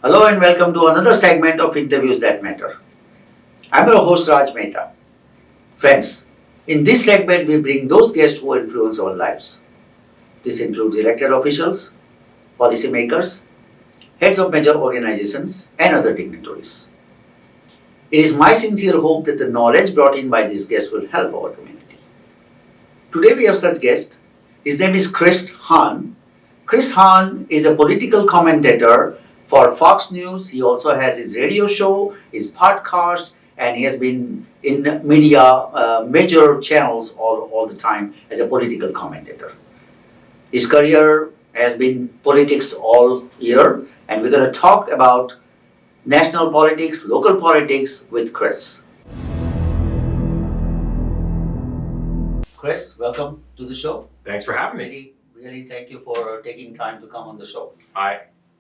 Hello and welcome to another segment of Interviews That Matter. I'm your host Raj Mehta. Friends, in this segment we bring those guests who influence our lives. This includes elected officials, policymakers, heads of major organizations, and other dignitaries. It is my sincere hope that the knowledge brought in by these guests will help our community. Today we have such guest. His name is Chris Hahn. Chris Hahn is a political commentator for Fox News. He also has his radio show, his podcast, and he has been in media, major channels all the time as a political commentator. His career has been politics all year, and we're going to talk about national politics, local politics with Chris. Chris, welcome to the show. Thanks for having me. Really thank you for taking time to come on the show.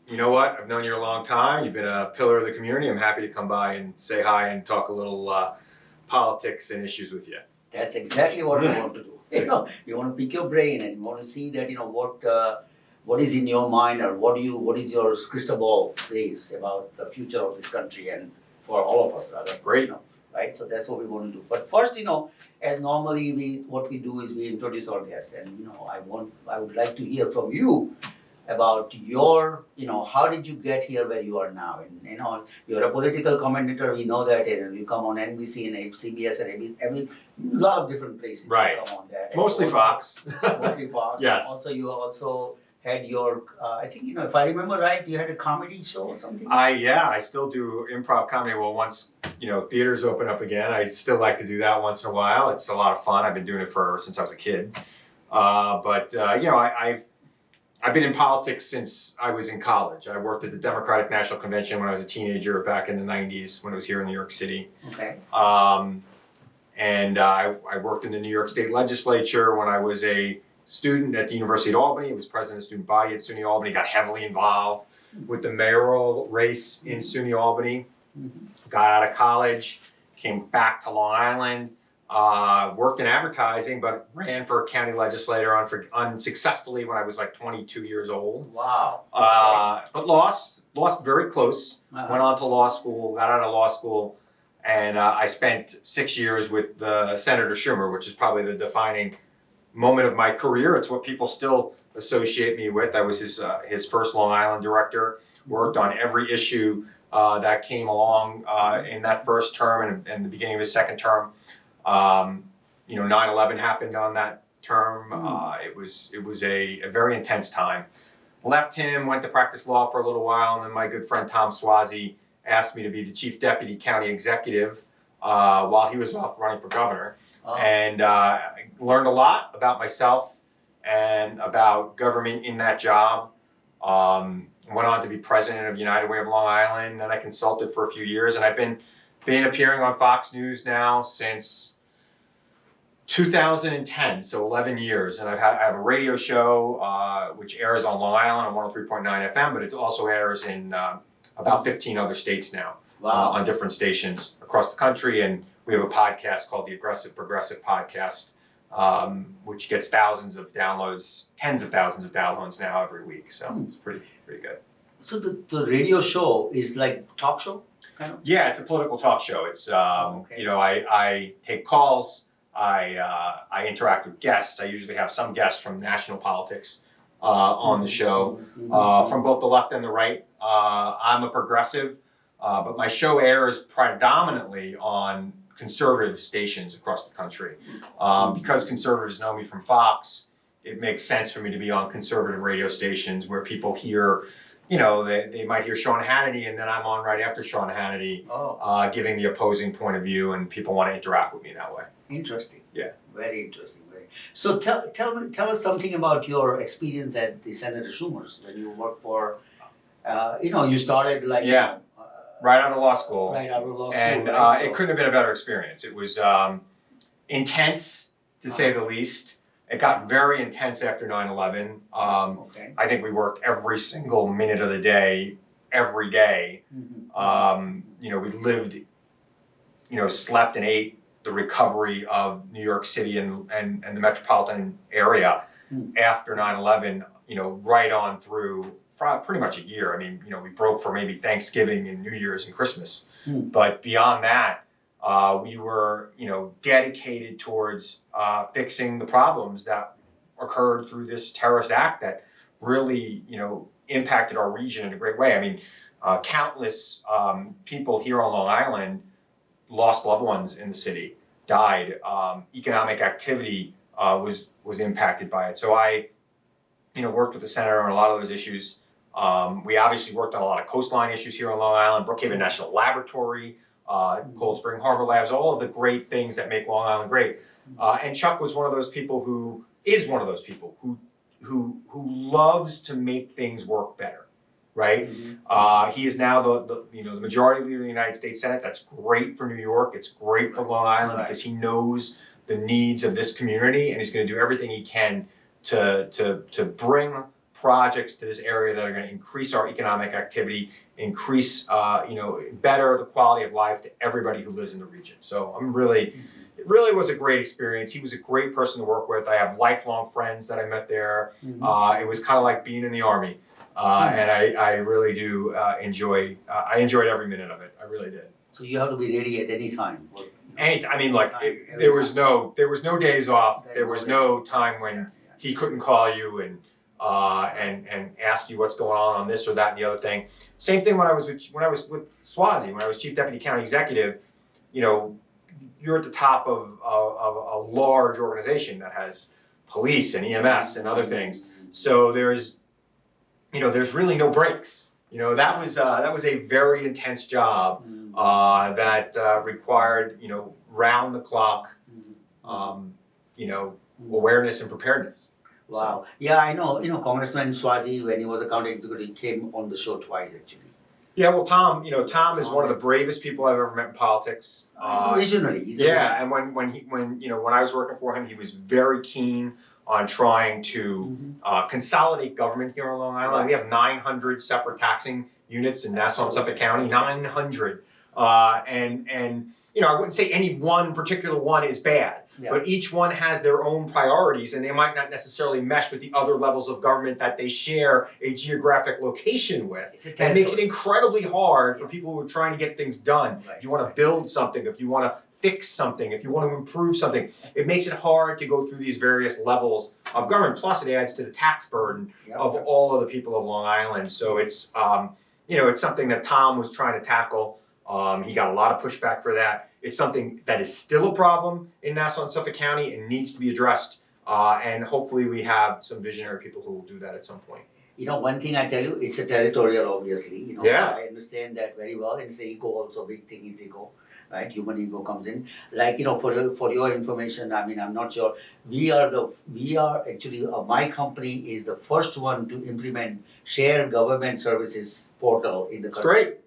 You know what? I've known you a long time. You've been a pillar of the community. I'm happy to come by and say hi and talk a little politics and issues with you. That's exactly what we want to do. You want to pick your brain and you want to see that what is in your mind or what is your crystal ball says about the future of this country and for all of us rather. Great. Right? So that's what we want to do. But first, as normally what we do is we introduce our guests, and I would like to hear from you about your, how did you get here where you are now? And you're a political commentator. We know that, and you come on NBC and CBS and every lot of different places. Right. You come on that. Mostly Fox. Mostly Fox. Yes. Also, you also had your, I think if I remember right, you had a comedy show or something. I still do improv comedy. Well, once theaters open up again, I still like to do that once in a while. It's a lot of fun. I've been doing it since I was a kid. I've been in politics since I was in college. I worked at the Democratic National Convention when I was a teenager back in the 90s when it was here in New York City. Okay. And I worked in the New York State Legislature when I was a student at the University of Albany. I was president of the student body at SUNY Albany, got heavily involved with the mayoral race in SUNY Albany. Got out of college, came back to Long Island, worked in advertising, but ran for county legislator unsuccessfully when I was like 22 years old. Wow. But lost very close. Went on to law school, got out of law school, and I spent 6 years with Senator Schumer, which is probably the defining moment of my career. It's what people still associate me with. I was his first Long Island director, worked on every issue that came along in that first term and the beginning of his second term. 9/11 happened on that term. It was a very intense time. Left him, went to practice law for a little while, and then my good friend Tom Swazi asked me to be the chief deputy county executive while he was off running for governor. And I learned a lot about myself and about government in that job. Went on to be president of United Way of Long Island, and I consulted for a few years, and I've been appearing on Fox News now since 2010, so 11 years. And I have a radio show which airs on Long Island on 103.9 FM, but it also airs in about 15 other states now. Wow. On different stations across the country. And we have a podcast called the Aggressive Progressive Podcast, which gets thousands of downloads, tens of thousands of downloads now every week. So it's pretty good. So the radio show is like talk show, kind of? Yeah, it's a political talk show. It's Okay. I take calls. I interact with guests. I usually have some guests from national politics on the show, from both the left and the right. I'm a progressive, but my show airs predominantly on conservative stations across the country. Because conservatives know me from Fox, it makes sense for me to be on conservative radio stations where people hear, they might hear Sean Hannity, and then I'm on right after Sean Hannity, giving the opposing point of view, and people want to interact with me that way. Interesting. Yeah. Very interesting. So tell us something about your experience at the Senator Schumer's when you worked for, you started like. Yeah. Right out of law school. Right out of law school. And right? it couldn't have been a better experience. It was intense, to say the least. It got very intense after 9/11. Okay. I think we worked every single minute of the day, every day. We lived, slept and ate the recovery of New York City and the metropolitan area after 9/11, right on through pretty much a year. I mean, we broke for maybe Thanksgiving and New Year's and Christmas. Hmm. But beyond that, we were, dedicated towards fixing the problems that occurred through this terrorist act that really, impacted our region in a great way. I mean, countless people here on Long Island lost loved ones in the city, died. Economic activity was impacted by it. So I, worked with the senator on a lot of those issues. We obviously worked on a lot of coastline issues here on Long Island, Brookhaven National Laboratory, Cold Spring Harbor Labs, all of the great things that make Long Island great. And Chuck was one of those people who loves to make things work better, right? Mm-hmm. He is now the majority leader of the United States Senate. That's great for New York. It's great for Long Island because he knows the needs of this community, and he's going to do everything he can to bring projects to this area that are going to increase our economic activity, increase better the quality of life to everybody who lives in the region. So it really was a great experience. He was a great person to work with. I have lifelong friends that I met there. Mm-hmm. It was kind of like being in the Army, and I really do enjoy. I enjoyed every minute of it. I really did. So you have to be ready at any time. I mean, there was no days off. There was no time when he couldn't call you and ask you what's going on this or that and the other thing. Same thing when I was with Swazi, when I was Chief Deputy County Executive. You're at the top of a large organization that has police and EMS and other things. So there's really no breaks. That was a very intense job that required round the clock awareness and preparedness. Wow. Yeah, I know. Congressman Swazi, when he was a county executive, came on the show twice actually. Yeah, well, Tom is one of the bravest people I've ever met in politics. Visionary. He's a Yeah, and when I was working for him, he was very keen on trying to consolidate government here on Long Island. Right. We have 900 separate taxing units in Nassau and Suffolk County, 900. And I wouldn't say any one particular one is bad. Yeah. But each one has their own priorities, and they might not necessarily mesh with the other levels of government that they share a geographic location with. It makes it incredibly hard for people who are trying to get things done. Right. If you want to build something, if you want to fix something, if you want to improve something, it makes it hard to go through these various levels of government. Plus, it adds to the tax burden of all of the people of Long Island. So it's it's something that Tom was trying to tackle. He got a lot of pushback for that. It's something that is still a problem in Nassau and Suffolk County and needs to be addressed. And hopefully we have some visionary people who will do that at some point. One thing I tell you, it's a territorial, obviously. Yeah. I understand that very well. And it's the ego also, big thing is ego, right? Human ego comes in. For your information, I mean, I'm not sure. We are actually, my company is the first one to implement shared government services portal in the country. It's great.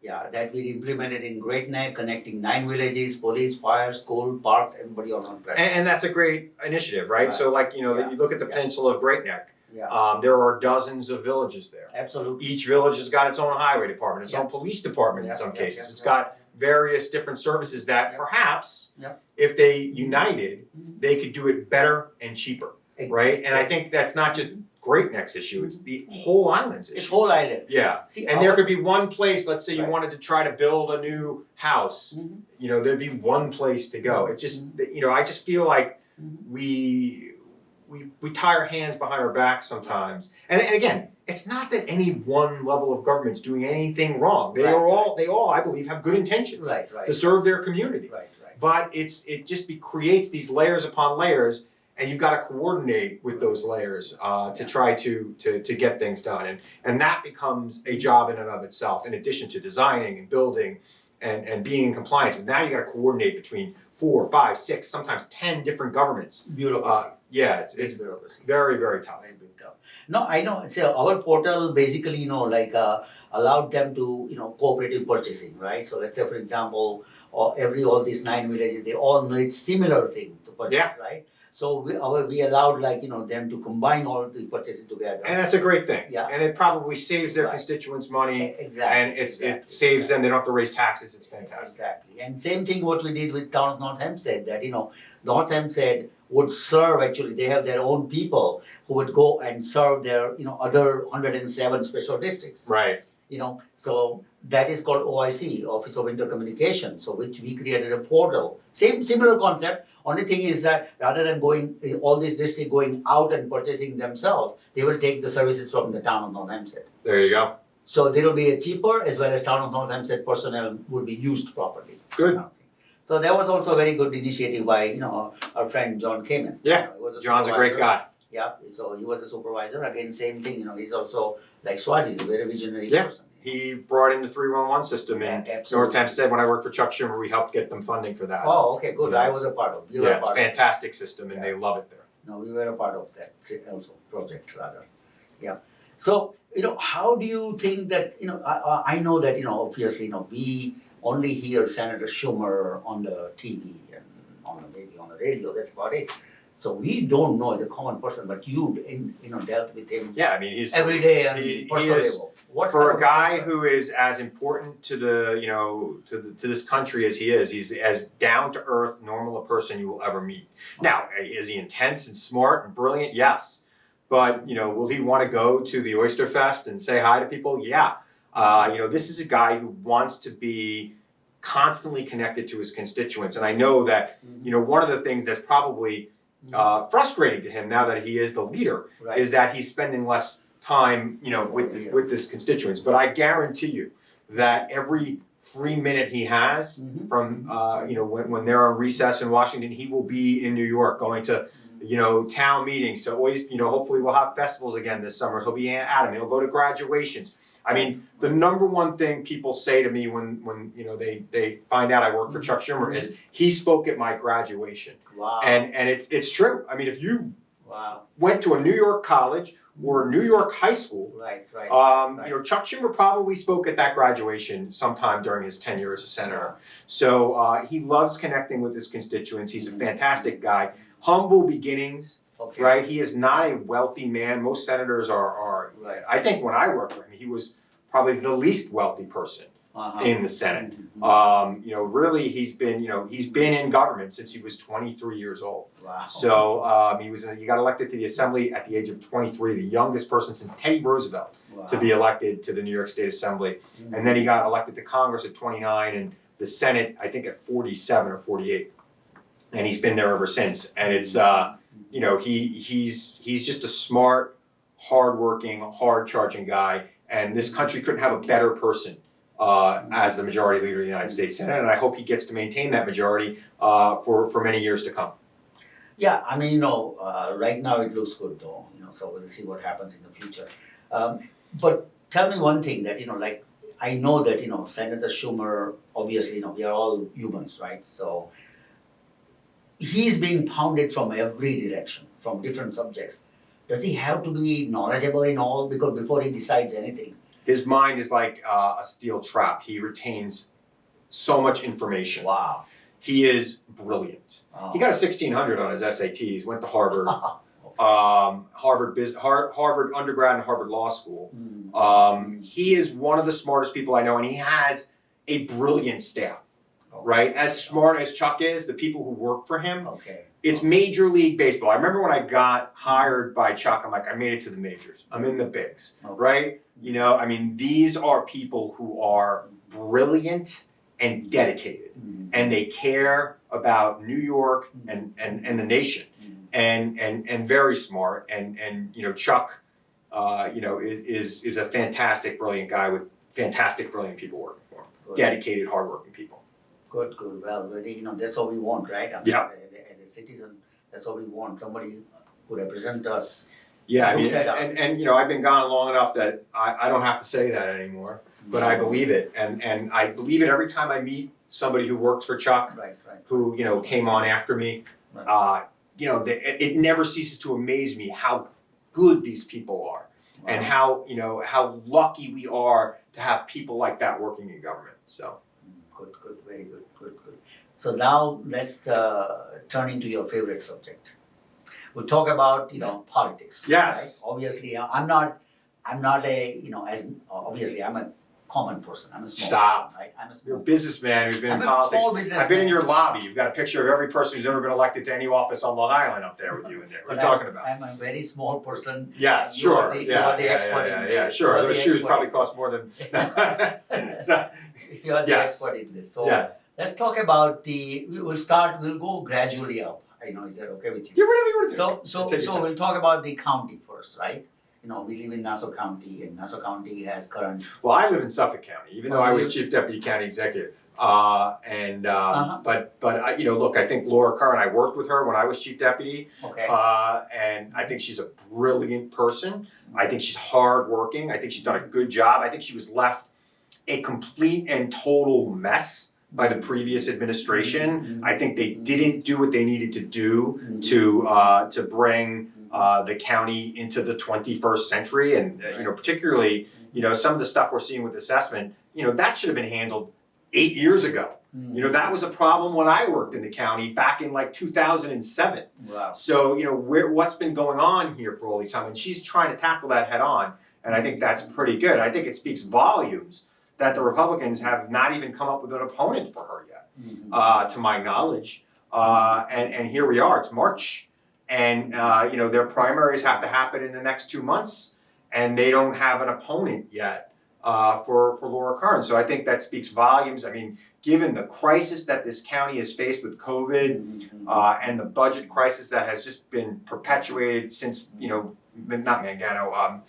Yeah, that we implemented in Great Neck, connecting 9 villages, police, fire, school, parks, everybody on one platform. And that's a great initiative, right? So you look at the peninsula of Great Neck. Yeah. There are dozens of villages there. Absolutely. Each village has got its own highway department, its own police department in some cases. It's got various different services that perhaps, if they united, they could do it better and cheaper, right? And I think that's not just Great Neck's issue, it's the whole island's issue. It's whole island. Yeah. See, and there could be one place, let's say you wanted to try to build a new house, there'd be one place to go. It's just, I just feel like we tie our hands behind our backs sometimes. And again, it's not that any one level of government's doing anything wrong. They all, I believe, have good intentions to serve their community. Right. But it just creates these layers upon layers, and you've got to coordinate with those layers to try to get things done. And that becomes a job in and of itself, in addition to designing and building and being in compliance. But now you got to coordinate between 4, 5, 6, sometimes 10 different governments. Bureaucracy. It's bureaucracy. very, very tough. Very big tough. No, I know. So our portal basically, allowed them to, cooperative purchasing, right? So let's say, for example, all these 9 villages, they all need similar thing to purchase, right? So we allowed them to combine all the purchases together. And that's a great thing. Yeah. And it probably saves their Right. constituents money. Exactly. And it saves them. They don't have to raise taxes. It's fantastic. Exactly. And same thing what we did with town of North Hempstead, that North Hempstead would serve, actually they have their own people who would go and serve their other 107 special districts. Right. So that is called OIC, Office of Intercommunication, so which we created a portal. Similar concept. Only thing is that rather than going all these districts going out and purchasing themselves, they will take the services from the town of North Hempstead. There you go. So they will be cheaper, as well as town of North Hempstead personnel would be used properly. Good. So that was also a very good initiative by our friend John Kamen. Yeah. He was John's a great supervisor. guy. Yeah, so he was a supervisor. Again, same thing. He's also like Swazi, he's a very visionary Yeah. person. He brought in the 311 system in Absolutely. North Hempstead. When I worked for Chuck Schumer, we helped get them funding for that. Oh, okay, good. Yeah, I was a part of. We were Yeah, a it's a part of. fantastic system and they love it there. No, we were a part of that also project rather. Yeah. So how do you think that I know that obviously we only hear Senator Schumer on the TV and maybe on the radio. That's about it. So we don't know as a common person, but you dealt with him Yeah, I mean he's every day and he personal is level. What for kind a of guy character? who is as important to to this country as he is. He's as down to earth, normal a person you will ever meet. Now, is he intense and smart and brilliant? Yes. But will he want to go to the Oyster Fest and say hi to people? Yeah. This is a guy who wants to be constantly connected to his constituents, and I know that one of the things that's probably frustrating to him now that he is the leader Right. is that he's spending less time with his constituents. But I guarantee you that every free minute he has Mhm. from when they're on recess in Washington, he will be in New York going to town meetings. So always, hopefully we'll have festivals again this summer. He'll be at them. He'll go to graduations. I mean, the number one thing people say to me when they find out I work for Chuck Schumer is he spoke at my graduation. Wow. And it's true. I mean, if you Wow. went to a New York college or a New York high school, Right. Chuck Schumer probably spoke at that graduation sometime during his tenure as a senator. So he loves connecting with his constituents. He's a fantastic guy. Humble beginnings, Okay. right? He is not a wealthy man. Most senators are. Right. I think when I worked for him, he was probably the least wealthy person Uh-huh. in the Senate. Mhm. Really, he's been in government since he was 23 years old. Wow. So he got elected to the Assembly at the age of 23, the youngest person since Teddy Roosevelt to be elected to the New York State Assembly. And then he got elected to Congress at 29 and the Senate, I think, at 47 or 48. And he's been there ever since. And it's he's just a smart, hardworking, hard-charging guy. And this country couldn't have a better person as the majority leader of the United States Senate. And I hope he gets to maintain that majority for many years to come. Yeah, I mean, right now it looks good though, so we'll see what happens in the future. But tell me one thing that, like, I know that, Senator Schumer, obviously, we are all humans, right? So he's being pounded from every direction, from different subjects. Does he have to be knowledgeable in all? Because before he decides anything. His mind is like a steel trap. He retains so much information. Wow. He is brilliant. Oh. He got a 1600 on his SATs, went to Harvard, Harvard undergrad and Harvard Law School. He is one of the smartest people I know, and he has a brilliant staff, right? As smart as Chuck is, the people who work for him, Okay. it's Major League Baseball. I remember when I got hired by Chuck, I'm like, I made it to the majors. I'm in the bigs, right? These are people who are brilliant and dedicated, and they care about New York and the nation, and very smart. And Chuck, is a fantastic, brilliant guy with fantastic, brilliant people working for him. Good. Dedicated, hardworking people. Good. Well, that's what we want, right? Yeah. As a citizen, that's what we want. Somebody who represents us. Yeah, Looks at us. and I've been gone long enough that I don't have to say that anymore, but I believe it, and I believe it every time I meet somebody who works for Chuck, Right. who came on after me. It never ceases to amaze me how good these people are, and how lucky we are to have people like that working in government. So Good, very good. So now let's turn into your favorite subject. we'll talk about, politics. Yes. Right? Obviously, I'm not a, obviously I'm a common person. I'm a small Stop. person, right? I'm a You're a small businessman who's been I'm in a politics. small businessman. I've been in your lobby. You've got a picture of every person who's ever been elected to any office on Long Island up there with you in there. What are you talking about? I'm a very small person. Yes, You sure. are the expert in this. Sure. You are Those the shoes expert probably in cost more than. So, You are the Yes. expert in this. So yes. let's talk about we'll go gradually up. Is that okay with you? Do whatever you want to do. So Take your time. we'll talk about the county first, right? We live in Nassau County, and Nassau County has current. Well, I live in Suffolk County, even though Oh, I you was live- chief deputy county executive. Uh-huh. But look, I think Laura Curran, I worked with her when I was chief deputy, Okay. and I think she's a brilliant person. I think she's hardworking. I think she's done a good job. I think she was left a complete and total mess by the previous administration. I think they didn't do what they needed to do to bring the county into the 21st century, and particularly some of the stuff we're seeing with assessment. That should have been handled 8 years ago. That was a problem when I worked in the county back in like 2007. Wow. So what's been going on here for all these time, and she's trying to tackle that head on, and I think that's pretty good. I think it speaks volumes that the Republicans have not even come up with an opponent for her yet, to my knowledge. And here we are. It's March. And their primaries have to happen in the next 2 months, and they don't have an opponent yet for Laura Curran. So I think that speaks volumes. I mean, given the crisis that this county has faced with COVID and the budget crisis that has just been perpetuated since not Mangano.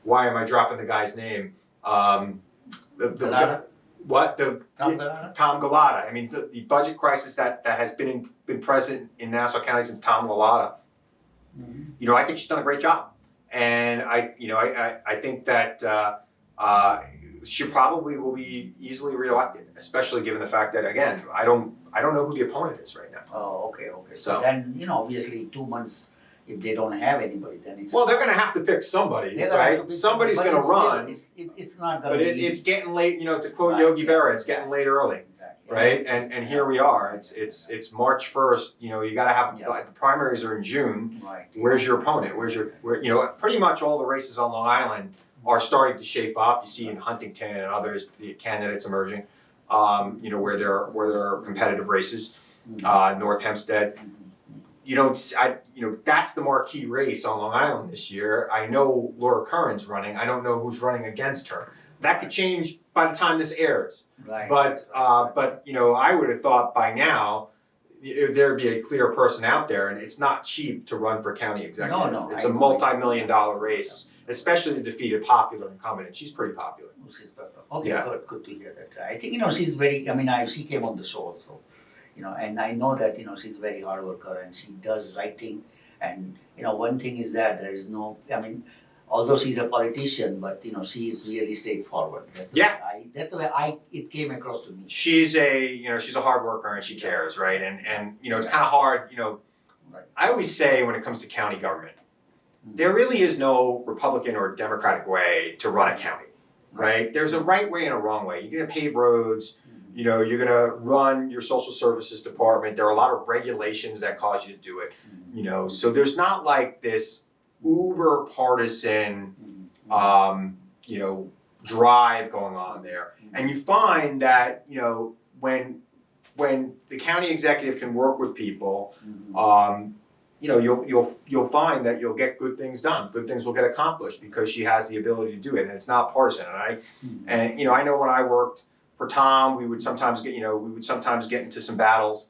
Why am I dropping the guy's name? Galata? What Tom Galata? Tom Galata. I mean, the budget crisis that has been present in Nassau County since Tom Galata. I think she's done a great job, and I think that she probably will be easily reelected, especially given the fact that, again, I don't know who the opponent is right now. Oh, okay. So So- then, obviously 2 months, if they don't have anybody, then it's. Well, they're going to have to pick somebody, They're gonna have to right? pick Somebody's somebody, going to but it's run, it's not going but to be. it's getting late. To quote Right, Yogi yeah, Berra, it's getting exactly. late early. Exactly. Right, and here we are. It's March 1st. You got to have Yeah. the primaries are in June. Right. Where's your opponent? Pretty much all the races on Long Island are starting to shape up. You see in Huntington and others the candidates emerging. Where there are competitive races. North Hempstead. That's the marquee race on Long Island this year. I know Laura Curran's running. I don't know who's running against her. That could change by the time this airs. Right. But I would have thought by now there'd be a clear person out there, and it's not cheap to run for county executive. No, It's I a know. multi-million-dollar race, especially to defeat a popular incumbent, and she's pretty popular. She's better. Okay, Yeah. good to hear that. I think she's very. she came on the show also, and I know that she's a very hard worker and she does right thing. And one thing is that there is no. Although she's a politician, but she is really straightforward. That's the way it came across to me. She's a hard worker and she cares, right? And it's kind of hard. Right. I always say when it comes to county government, there really is no Republican or Democratic way to run a county, right? There's a right way and a wrong way. You're going to pave roads. You're going to run your social services department. There are a lot of regulations that cause you to do it. So there's not like this uber partisan, drive going on there. And you find that, when the county executive can work with people, you'll find that you'll get good things done. Good things will get accomplished because she has the ability to do it, and it's not partisan. And I know when I worked for Tom, we would sometimes get into some battles.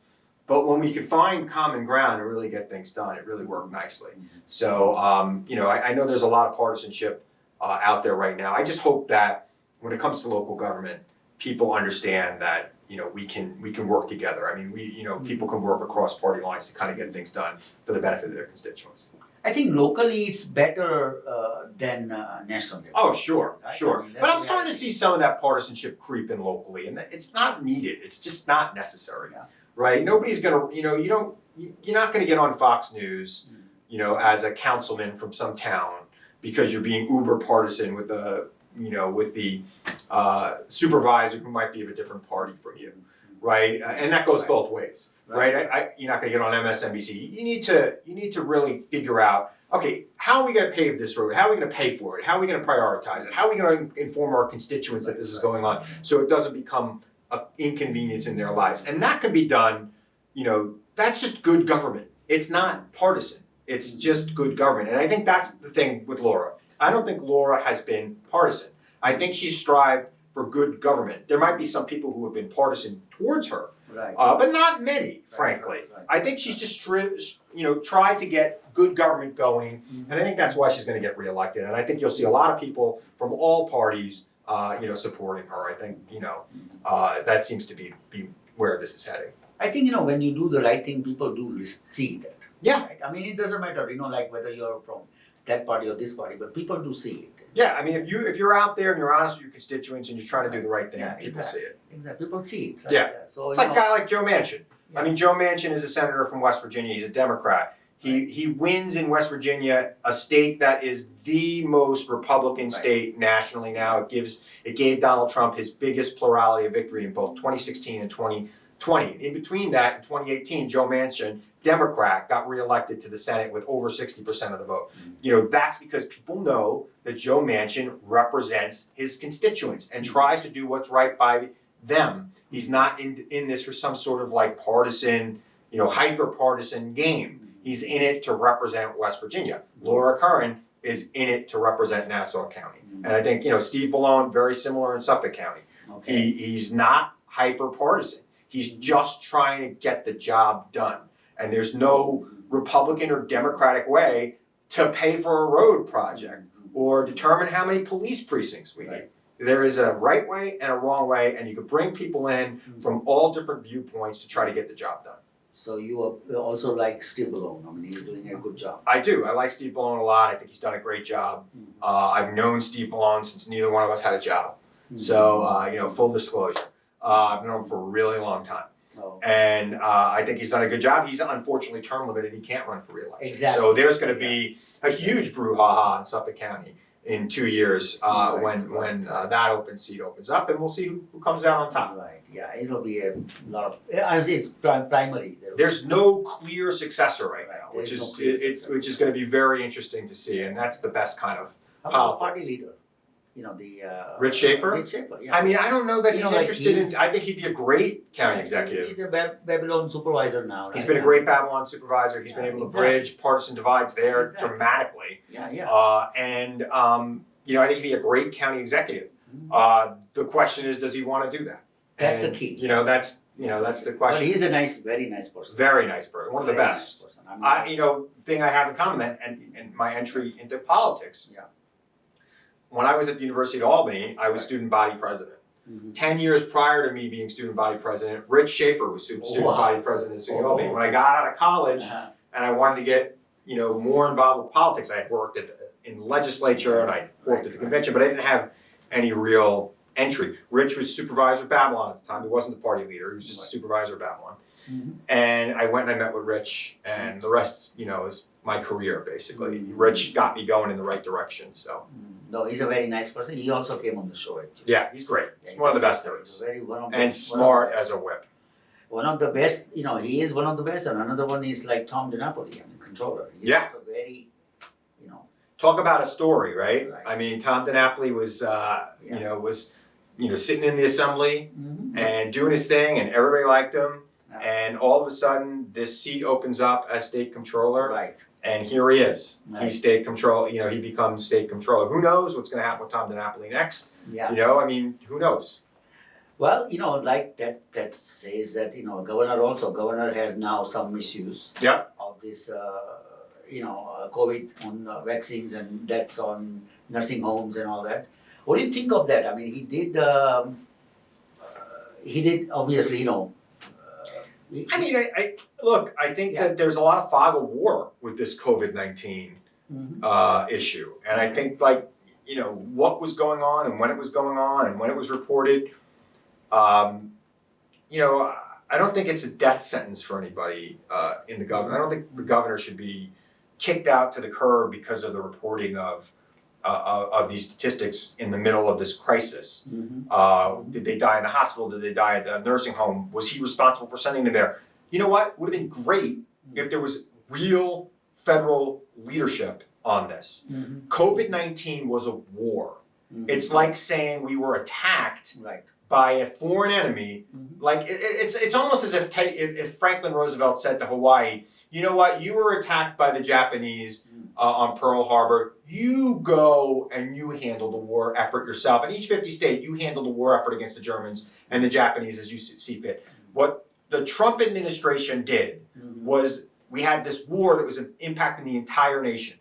But when we could find common ground and really get things done, it really worked nicely. So, I know there's a lot of partisanship out there right now. I just hope that when it comes to local government, people understand that we can work together. I mean, people can work across party lines to kind of get things done for the benefit of their constituents. I think locally it's better than national. Oh, sure. Right? But I'm starting to see some of that partisanship creep in locally, and it's not needed. It's just not necessary. Yeah. Right? Nobody's gonna, you're not gonna get on Fox News, as a councilman from some town because you're being uber partisan with the supervisor who might be of a different party from you. right? And that goes Right. both ways, right? You're not going to get on MSNBC. You need to really figure out, okay, how are we going to pave this road? How are we going to pay for it? How are we going to prioritize it? How are we going to inform our constituents that this is going on so it doesn't become an inconvenience in their lives? And that can be done, that's just good government. It's not partisan. It's just good government. And I think that's the thing with Laura. I don't think Laura has been partisan. I think she's strived for good government. There might be some people who have been partisan towards her, Right. but not many, frankly. Right. I think she's just tried to get good government going, and I think that's why she's going to get reelected. And I think you'll see a lot of people from all parties, supporting her. I think that seems to be where this is heading. I think, when you do the right thing, people do see that. Yeah. Right? I mean, it doesn't matter, like whether you're from that party or this party, but people do see it. Yeah, I mean, if you're out there and you're honest with your constituents and you're trying to do the right thing, Yeah, people exactly. see it. Exactly. People see it. Right? Yeah. So, It's like a guy like Joe Manchin. Yeah. I mean, Joe Manchin is a senator from West Virginia. He's a Democrat. He wins in West Virginia, a state that is the most Republican state nationally now. It gave Donald Trump his biggest plurality of victory in both 2016 and 2020. In between that, in 2018, Joe Manchin, Democrat, got reelected to the Senate with over 60% of the vote. That's because people know that Joe Manchin represents his constituents and tries to do what's right by them. He's not in this for some sort of like partisan, hyper-partisan game. He's in it to represent West Virginia. Laura Curran is in it to represent Nassau County. And I think, Steve Ballone, very similar in Suffolk County. Okay. He's not hyper-partisan. He's just trying to get the job done. And there's no Republican or Democratic way to pay for a road project or determine how many police precincts we need. There is a right way and a wrong way, and you can bring people in from all different viewpoints to try to get the job done. So you also like Steve Ballone. I mean, he's doing a good job. I do. I like Steve Ballone a lot. I think he's done a great job. I've known Steve Ballone since neither one of us had a job. So, full disclosure, I've known him for a really long time. Oh. And I think he's done a good job. He's unfortunately term limited. He can't run for reelection. Exactly. So there's going to be a huge brouhaha in Suffolk County in 2 years when that open seat opens up, and we'll see who comes out on top. Right. Yeah, it'll be a lot of. I would say it's primary. There's no clear successor right now, which There's is no clear successor. which is going to be very interesting to see, and that's the best kind of How about the politics. party leader? The Rich Schaefer? Rich Schaefer. Yeah. I mean, I don't know that he's like interested in. I think he'd be a great county executive. He's a Babylon supervisor now. He's right? been a great Babylon supervisor. He's been Yeah, able to exactly. bridge partisan divides there Exactly. dramatically. Yeah, yeah. I think he'd be a great county executive. The question is, does he want to do that? That's the And, key. that's the But question. he's a very nice person. Very nice person, one of the Very best. nice person. I mean, Thing I have in common then, and my entry into politics. Yeah. When I was at the University of Albany, I was student body president. 10 years prior to me being student body president, Rich Schaefer was student body president at SUNY Albany. When I got out of college and I wanted to get more involved with politics, I had worked in the legislature and I worked at the convention, but I didn't have any real entry. Rich was supervisor of Babylon at the time. He wasn't the party leader. He was just a supervisor of Babylon. And I went and I met with Rich, and the rest, is my career basically. Rich got me going in the right direction. So No, he's a very nice person. He also came on the show actually. yeah, he's great. Yeah, He's one of the best there he's is. one of the- And smart as a whip. One of the best, he is one of the best, and another one is like Tom DiNapoli, controller. He's Yeah. also very, Talk about a story, right? Right. I mean, Tom DiNapoli was, sitting in the assembly and doing his thing, and everybody liked him. Yeah. And all of a sudden, this seat opens up as state controller, Right. and here he is. Right. He's state control. He becomes state controller. Who knows what's going to happen with Tom DiNapoli next? Yeah. Who knows? Well, like that says that, governor has now some misuse Yep. of this, COVID on vaccines and deaths on nursing homes and all that. What do you think of that? I mean, he did obviously, I mean, I think Yeah. that there's a lot of fog of war with this COVID-19 issue. And I think what was going on and when it was going on and when it was reported, I don't think it's a death sentence for anybody in the government. I don't think the governor should be kicked out to the curb because of the reporting of of these statistics in the middle of this crisis. Did they die in the hospital? Did they die at the nursing home? Was he responsible for sending them there? You know what? It would have been great if there was real federal leadership on this. COVID-19 was a war. It's like saying we were attacked by a foreign enemy. Like it's almost as if Franklin Roosevelt said to Hawaii, you know what, you were attacked by the Japanese on Pearl Harbor. You go and you handle the war effort yourself. In each 50 state, you handle the war effort against the Germans and the Japanese as you see fit. What the Trump administration did was we had this war that was impacting the entire nation.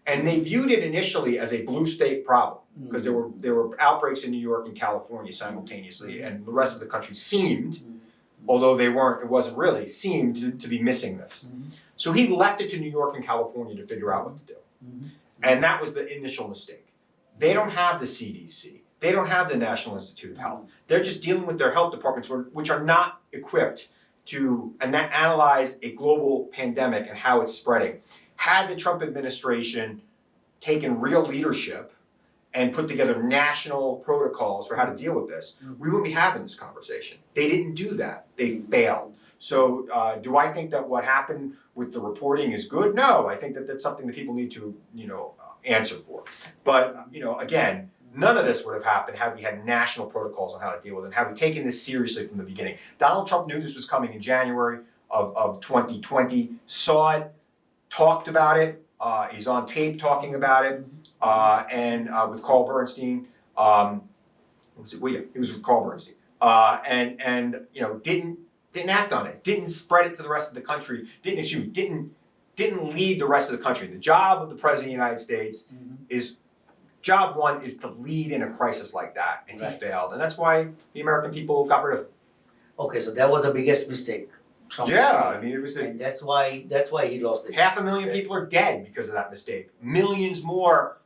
And they viewed it initially as a blue state problem because there were outbreaks in New York and California simultaneously, and the rest of the country seemed, although they weren't, it wasn't really, seemed to be missing this. So he left it to New York and California to figure out what to do. And that was the initial mistake. They don't have the CDC. They don't have the National Institute of Health. They're just dealing with their health departments, which are not equipped to analyze a global pandemic and how it's spreading. Had the Trump administration taken real leadership and put together national protocols for how to deal with this, we wouldn't be having this conversation. They didn't do that. They failed. So do I think that what happened with the reporting is good? No, I think that that's something that people need to, answer for. But, again, none of this would have happened had we had national protocols on how to deal with it, and had we taken this seriously from the beginning. Donald Trump knew this was coming in January of 2020, saw it, talked about it. He's on tape talking about it, and with Carl Bernstein. He was with Carl Bernstein, and didn't act on it. Didn't spread it to the rest of the country. Didn't lead the rest of the country. The job of the President of the United States is job one is to lead in a crisis like that, and he failed, and that's why the American people got rid of him. Okay, so that was the biggest mistake. Trump Yeah, made. I mean, it was and that's why he lost it. 500,000 people are dead because of that mistake. Millions more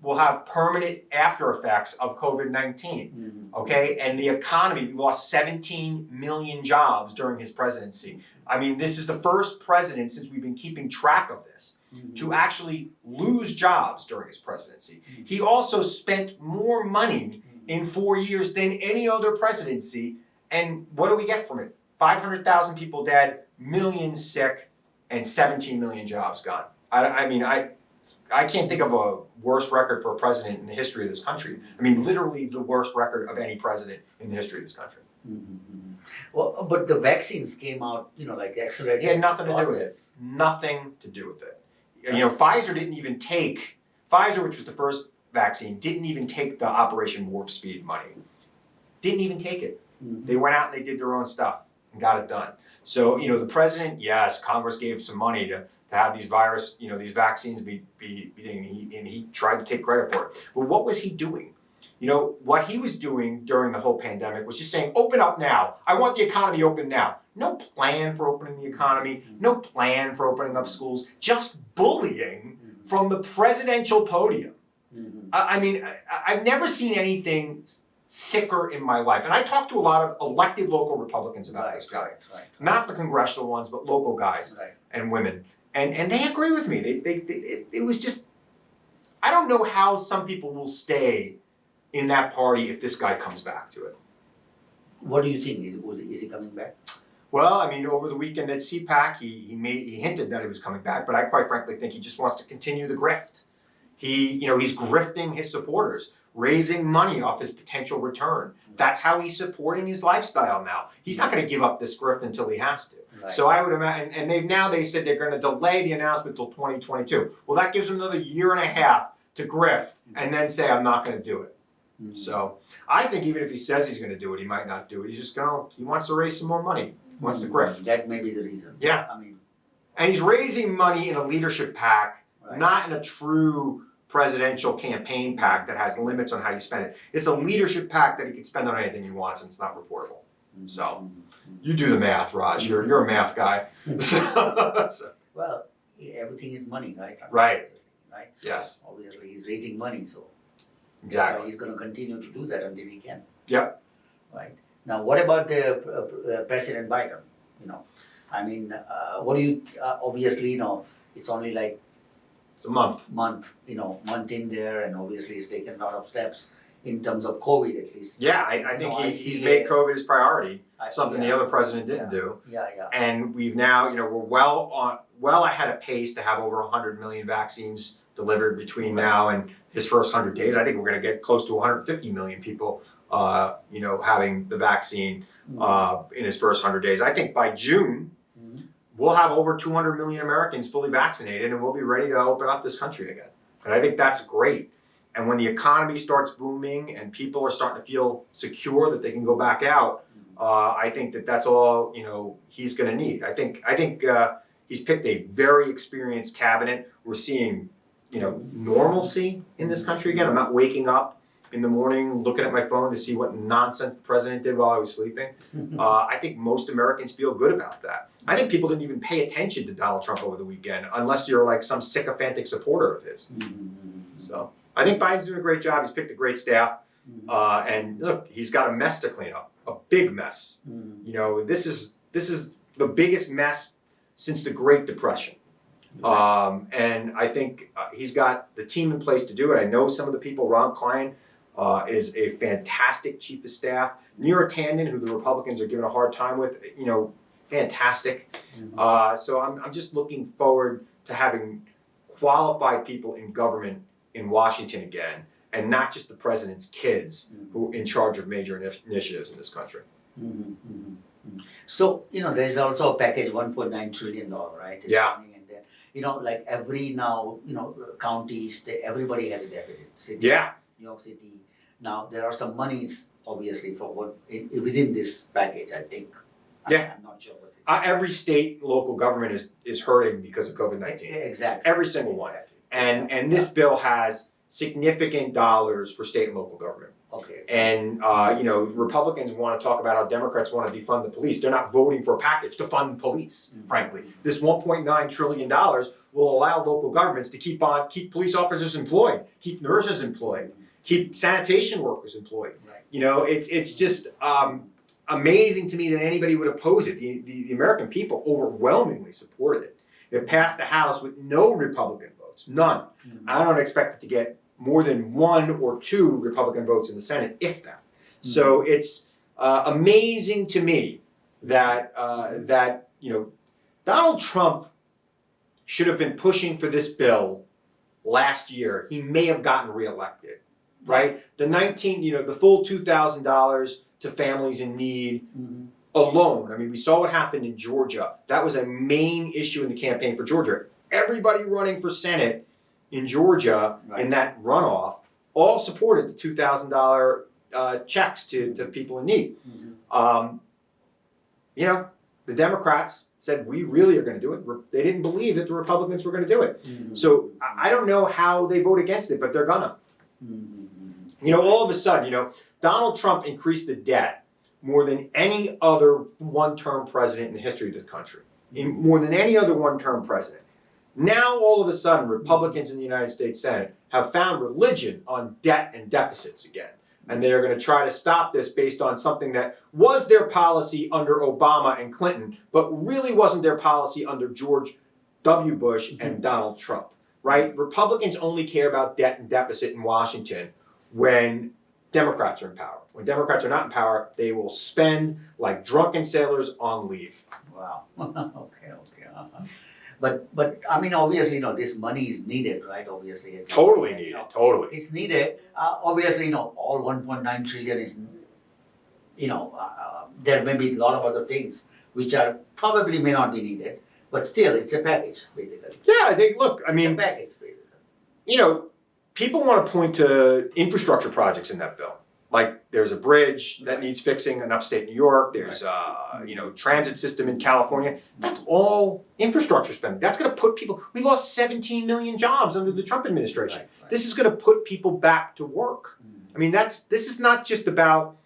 will have permanent after effects of COVID-19. Okay, and the economy, we lost 17 million jobs during his presidency. I mean, this is the first president since we've been keeping track of this to actually lose jobs during his presidency. He also spent more money in 4 years than any other presidency, and what do we get from it? 500,000 people dead, millions sick, and 17 million jobs gone. I can't think of a worse record for a president in the history of this country. I mean, literally the worst record of any president in the history of this country. Well, but the vaccines came out, like accelerated. It had nothing to do with it. process. Nothing to do with it. Pfizer didn't even take, Pfizer, which was the first vaccine, didn't even take the Operation Warp Speed money. Didn't even take it. They went out and they did their own stuff and got it done. So, the president, yes, Congress gave some money to have these these vaccines be and he tried to take credit for it. But what was he doing? What he was doing during the whole pandemic was just saying, open up now. I want the economy open now. No plan for opening the economy, no plan for opening up schools, just bullying from the presidential podium. I've never seen anything sicker in my life. And I talked to a lot of elected local Republicans about this guy. Not the congressional ones, but local guys and women. And they agree with me. It was just, I don't know how some people will stay in that party if this guy comes back to it. What do you think? Is he coming back? Well, over the weekend at CPAC, he hinted that he was coming back, but I quite frankly think he just wants to continue the grift. He's grifting his supporters, raising money off his potential return. That's how he's supporting his lifestyle now. He's not going to give up this grift until he has to. So I would imagine, and they said they're going to delay the announcement until 2022. Well, that gives him another year and a half to grift and then say, I'm not going to do it. So I think even if he says he's going to do it, he might not do it. He wants to raise some more money. He wants to grift. That may be the reason. Yeah. And he's raising money in a leadership PAC, not in a true presidential campaign PAC that has limits on how you spend it. It's a leadership PAC that he can spend on anything he wants, and it's not reportable. So you do the math, Raj. You're a math guy. Well, everything is money, right? Right. So yes. Obviously, he's raising money, so exactly. He's going to continue to do that until he can. Yep. Right. Now, what about the President Biden? What do you? Obviously, it's only like It's a month. month in there, and obviously he's taken a lot of steps in terms of COVID at least. Yeah, I think he's made COVID his priority, something the other president didn't do. Yeah. And we've now, we're well ahead of pace to have over 100 million vaccines delivered between now and his first 100 days. I think we're going to get close to 150 million people, having the vaccine in his first 100 days. I think by June, we'll have over 200 million Americans fully vaccinated, and we'll be ready to open up this country again. And I think that's great. And when the economy starts booming and people are starting to feel secure that they can go back out, I think that's all he's going to need. I think he's picked a very experienced cabinet. We're seeing normalcy in this country again. I'm not waking up in the morning looking at my phone to see what nonsense the president did while I was sleeping. I think most Americans feel good about that. I think people didn't even pay attention to Donald Trump over the weekend unless you're like some sycophantic supporter of his. So I think Biden's doing a great job. He's picked a great staff. And look, he's got a mess to clean up, a big mess. This is the biggest mess since the Great Depression. And I think he's got the team in place to do it. I know some of the people. Ron Klein is a fantastic chief of staff. Neera Tanden, who the Republicans are giving a hard time with, fantastic. So I'm just looking forward to having qualified people in government in Washington again, and not just the president's kids who are in charge of major initiatives in this country. So, there's also a package, $1.9 trillion, right? Yeah. And then, like every now, county, state, everybody has a deficit. City, Yeah. New York City. Now, there are some monies, obviously, for within this package, I think. Yeah. I'm not sure what Every state, local government is hurting because of COVID-19. Exactly. Every single one. And this bill has significant dollars for state and local government. Okay. And Republicans want to talk about how Democrats want to defund the police. They're not voting for a package to fund police, frankly. This $1.9 trillion will allow local governments to keep police officers employed, keep nurses employed, keep sanitation workers employed. Right. It's just amazing to me that anybody would oppose it. The American people overwhelmingly supported it. It passed the House with no Republican votes, none. I don't expect it to get more than 1 or 2 Republican votes in the Senate, if that. So it's amazing to me that Donald Trump should have been pushing for this bill last year. He may have gotten reelected, right? The full $2,000 to families in need alone. I mean, we saw what happened in Georgia. That was a main issue in the campaign for Georgia. Everybody running for Senate in Georgia in that runoff all supported the $2,000 checks to people in need. The Democrats said, we really are going to do it. They didn't believe that the Republicans were going to do it. So I don't know how they vote against it, but they're gonna. All of a sudden, Donald Trump increased the debt more than any other one-term president in the history of this country. More than any other one-term president. Now, all of a sudden, Republicans in the United States Senate have found religion on debt and deficits again. And they are going to try to stop this based on something that was their policy under Obama and Clinton, but really wasn't their policy under George W. Bush and Donald Trump, right? Republicans only care about debt and deficit in Washington when Democrats are in power. When Democrats are not in power, they will spend like drunken sailors on leave. Wow. Okay. But I mean, obviously, this money is needed, right? Obviously, Totally needed. Totally. It's needed. Obviously, all 1.9 trillion is, there may be a lot of other things which are probably may not be needed, but still, it's a package, basically. Yeah, I mean, it's a package, basically. People want to point to infrastructure projects in that bill. Like there's a bridge that needs fixing in upstate New York. There's transit system in California. That's all infrastructure spending. That's going to put people. We lost 17 million jobs under the Trump administration. Right. This is going to put people back to work. I mean, this is not just about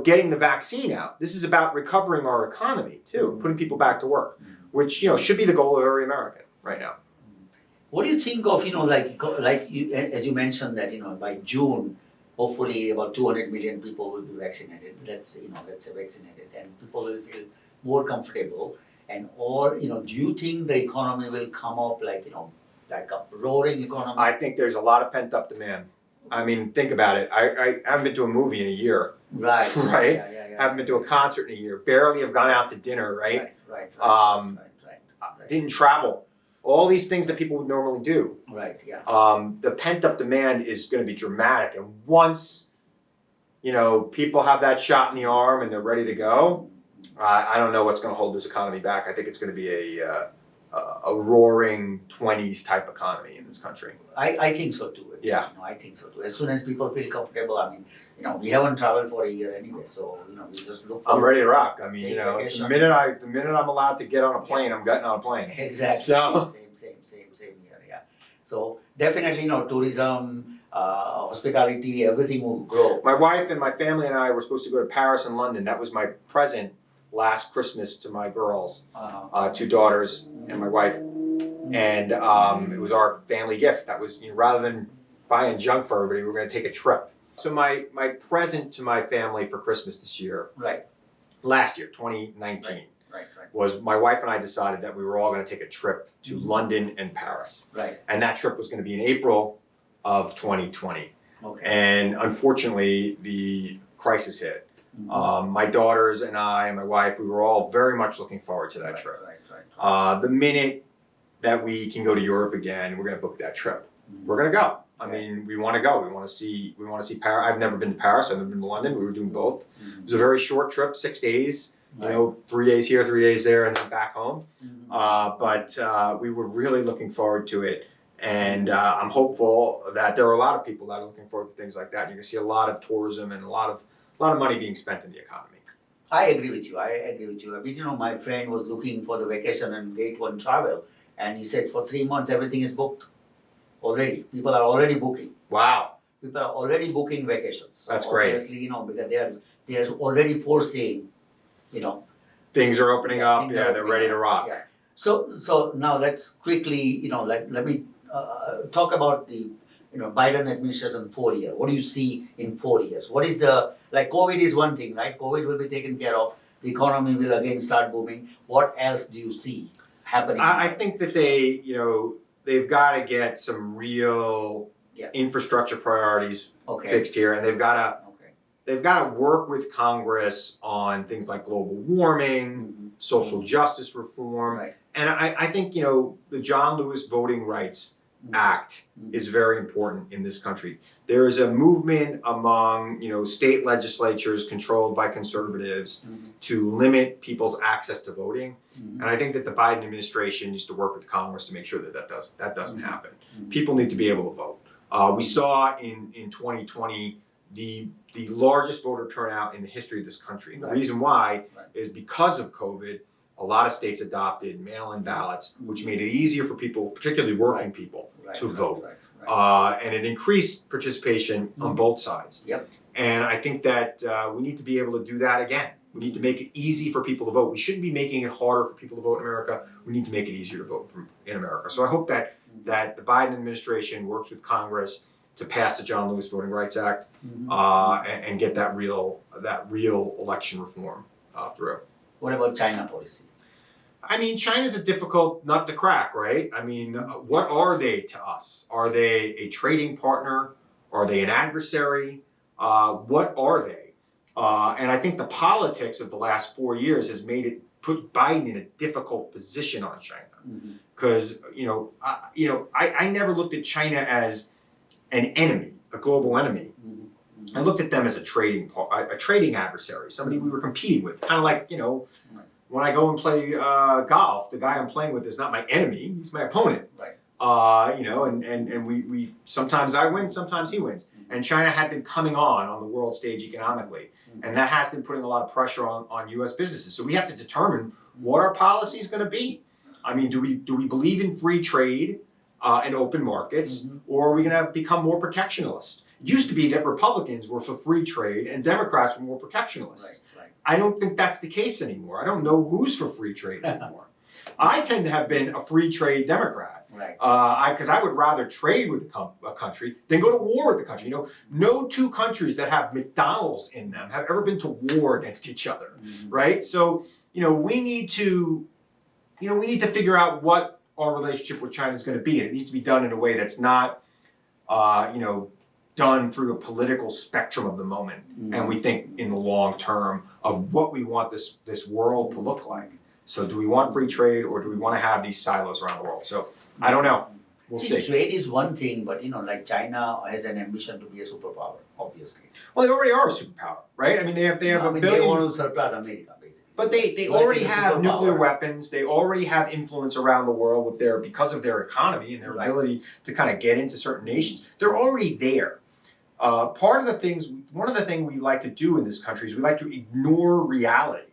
getting the vaccine out. This is about recovering our economy too, putting people back to work, which should be the goal of every American right now. What do you think of as you mentioned that by June, hopefully about 200 million people will be vaccinated. Let's say vaccinated, and people will feel more comfortable. And do you think the economy will come up like a roaring economy? I think there's a lot of pent up demand. I mean, think about it. I haven't been to a movie in a year. Right. Right? Yeah. Haven't been to a concert in a year. Barely have gone out to dinner, right? Right. Didn't travel. All these things that people would normally do. Right, yeah. The pent up demand is going to be dramatic. And once, people have that shot in the arm and they're ready to go, I don't know what's going to hold this economy back. I think it's going to be a roaring 20s type economy in this country. I think so too. Actually. Yeah. I think so too. As soon as people feel comfortable, I mean, we haven't traveled for a year anyway, so we just look. I'm ready to rock. I mean, Take vacation. the minute I'm allowed to get on a plane, I'm getting on a plane. Exactly. So Same here. Yeah. So definitely, tourism, hospitality, everything will grow. my wife and my family and I were supposed to go to Paris and London. That was my present last Christmas to my girls, 2 daughters and my wife, and it was our family gift. That was rather than buying junk for everybody, we were going to take a trip. So my present to my family for Christmas this year, Right. last year, 2019, Right. was my wife and I decided that we were all going to take a trip to London and Paris, Right. and that trip was going to be in April of 2020. Okay. And unfortunately, the crisis hit. My daughters and I and my wife, we were all very much looking forward to that trip. Right. The minute that we can go to Europe again, we're going to book that trip. We're going to go. I mean, we want to go. We want to see Paris. I've never been to Paris. I've never been to London. We were doing both. It was a very short trip, 6 days. 3 days here, 3 days there, and then back home. But we were really looking forward to it. And I'm hopeful that there are a lot of people that are looking forward to things like that. You're going to see a lot of tourism and a lot of money being spent in the economy. I agree with you. I mean, my friend was looking for the vacation and Gate One Travel, and he said for 3 months everything is booked already. People are already booking. Wow. People are already booking vacations. So That's great. Obviously, because they are already foreseeing, Things are opening up. things Yeah, are they're opening ready up. to rock. Yeah. So now let's quickly, let me talk about the Biden administration 4 years. What do you see in 4 years? What is COVID is one thing, right? COVID will be taken care of. The economy will again start booming. What else do you see happening? I think that they've got to get some real infrastructure priorities fixed here, and they've got to work with Congress on things like global warming, social justice reform. Right. And I think, the John Lewis Voting Rights Act is very important in this country. There is a movement among, state legislatures controlled by conservatives to limit people's access to voting. And I think that the Biden administration needs to work with Congress to make sure that doesn't happen. People need to be able to vote. We saw in 2020 the largest voter turnout in the history of this country. And the reason why is because of COVID. A lot of states adopted mail-in ballots, which made it easier for people, particularly working people, to vote. And it increased participation on both sides. Yep. And I think that we need to be able to do that again. We need to make it easy for people to vote. We shouldn't be making it harder for people to vote in America. We need to make it easier to vote in America. So I hope that the Biden administration works with Congress to pass the John Lewis Voting Rights Act and get that real election reform through. What about China policy? I mean, China's a difficult nut to crack, right? I mean, what are they to us? Are they a trading partner? Are they an adversary? What are they? And I think the politics of the last 4 years has put Biden in a difficult position on China. Because, I never looked at China as an enemy, a global enemy. I looked at them as a trading adversary, somebody we were competing with. Kind of like, when I go and play golf, the guy I'm playing with is not my enemy; he's my opponent. Right. And we sometimes I win, sometimes he wins. And China had been coming on the world stage economically, and that has been putting a lot of pressure on U.S. businesses. So we have to determine what our policy is going to be. I mean, do we believe in free trade and open markets, or are we going to become more protectionist? It used to be that Republicans were for free trade and Democrats were more protectionist. Right. I don't think that's the case anymore. I don't know who's for free trade anymore. I tend to have been a free trade Democrat. Right. Because I would rather trade with a country than go to war with the country. No two countries that have McDonald's in them have ever been to war against each other, right? So, we need to figure out what our relationship with China is going to be. And it needs to be done in a way that's not, done through the political spectrum of the moment. And we think in the long term of what we want this world to look like. So do we want free trade, or do we want to have these silos around the world? So I don't know. We'll see. Trade is one thing, but like China has an ambition to be a superpower, obviously. Well, they already are a superpower, right? I mean, they have a billion. They want to surpass America, basically. But they already have nuclear weapons. They already have influence around the world with because of their economy and their ability to kind of get into certain nations. They're already there. One of the things we like to do in this country is we like to ignore reality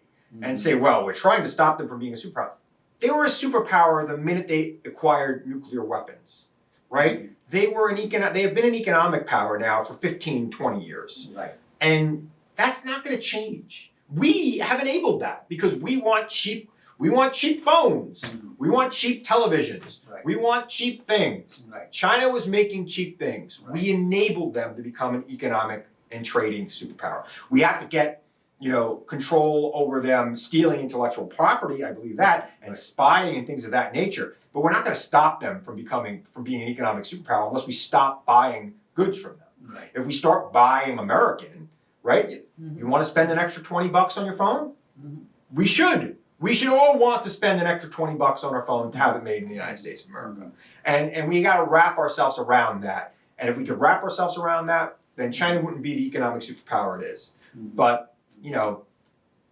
and say, well, we're trying to stop them from being a superpower. They were a superpower the minute they acquired nuclear weapons, right? They have been an economic power now for 15, 20 years. Right. And that's not going to change. We have enabled that because we want cheap phones. We want cheap televisions. Right. We want cheap things. Right. China was making cheap things. Right. We enabled them to become an economic and trading superpower. We have to get control over them stealing intellectual property, I believe that, and spying and things of that nature. But we're not going to stop them from being an economic superpower unless we stop buying goods from them. Right. If we start buying American, right? You want to spend an extra $20 on your phone? We should. We should all want to spend an extra $20 on our phone to have it made in the United States of America. And we got to wrap ourselves around that. And if we could wrap ourselves around that, then China wouldn't be the economic superpower it is. But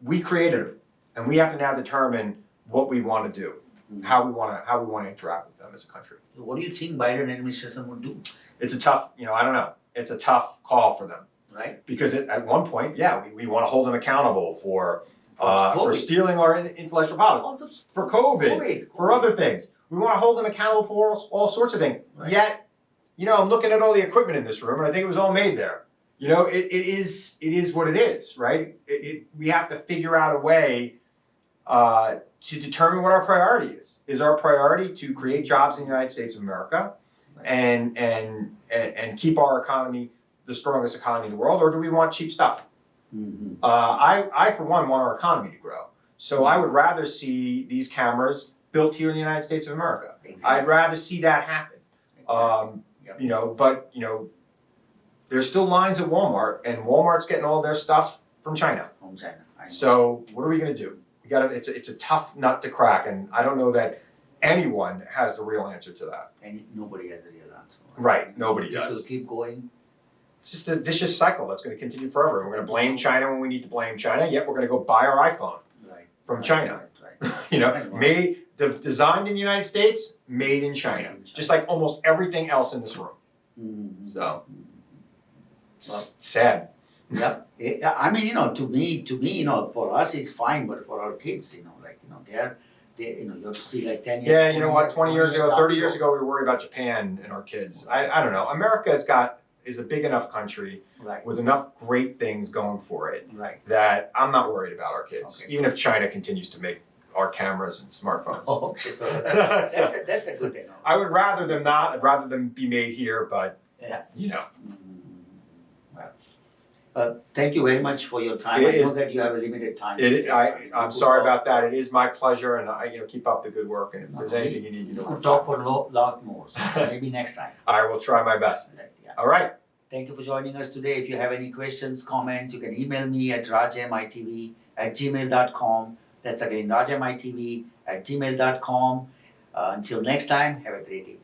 we created it, and we have to now determine what we want to do, how we want to interact with them as a country. What do you think Biden administration would do? It's a tough, I don't know. It's a tough call for them, right? Because at one point, we want to hold them accountable for stealing our intellectual property, for COVID, for other things. We want to hold them accountable for all sorts of things. Right. Yet, I'm looking at all the equipment in this room, and I think it was all made there. It is what it is, right? We have to figure out a way to determine what our priority is. Is our priority to create jobs in the United States of America and keep our economy the strongest economy in the world, or do we want cheap stuff? I, for one, want our economy to grow. So I would rather see these cameras built here in the United States of America. Exactly. I'd rather see that happen. But there's still lines at Walmart, and Walmart's getting all their stuff from China. From China. So what are we going to do? It's a tough nut to crack, and I don't know that anyone has the real answer to that. And nobody has the real answer. Right, nobody does. This will keep going. It's just a vicious cycle that's going to continue forever. We're going to blame China when we need to blame China, yet we're going to go buy our iPhone from China. Right. Designed in the United States, made in China. Just like almost everything else in this room. So, sad. Yeah. I mean, to me, for us it's fine, but for our kids, you have to see like 10 years. Yeah, you know what? 20 years ago, 30 years ago, we were worried about Japan and our kids. I don't know. America is a big enough country with enough great things going for it that I'm not worried about our kids, even if China continues to make our cameras and smartphones. Oh, okay, so that's a good thing. I would rather them not. I'd rather them be made here, but thank you very much for your time. I know that you have a limited time. I'm sorry about that. It is my pleasure, and keep up the good work. And if there's anything you need, could talk for a lot more. So maybe next time. I will try my best. All right. Thank you for joining us today. If you have any questions, comments, you can email me at rajmitv@gmail.com. That's again rajmitv@gmail.com. Until next time, have a great evening.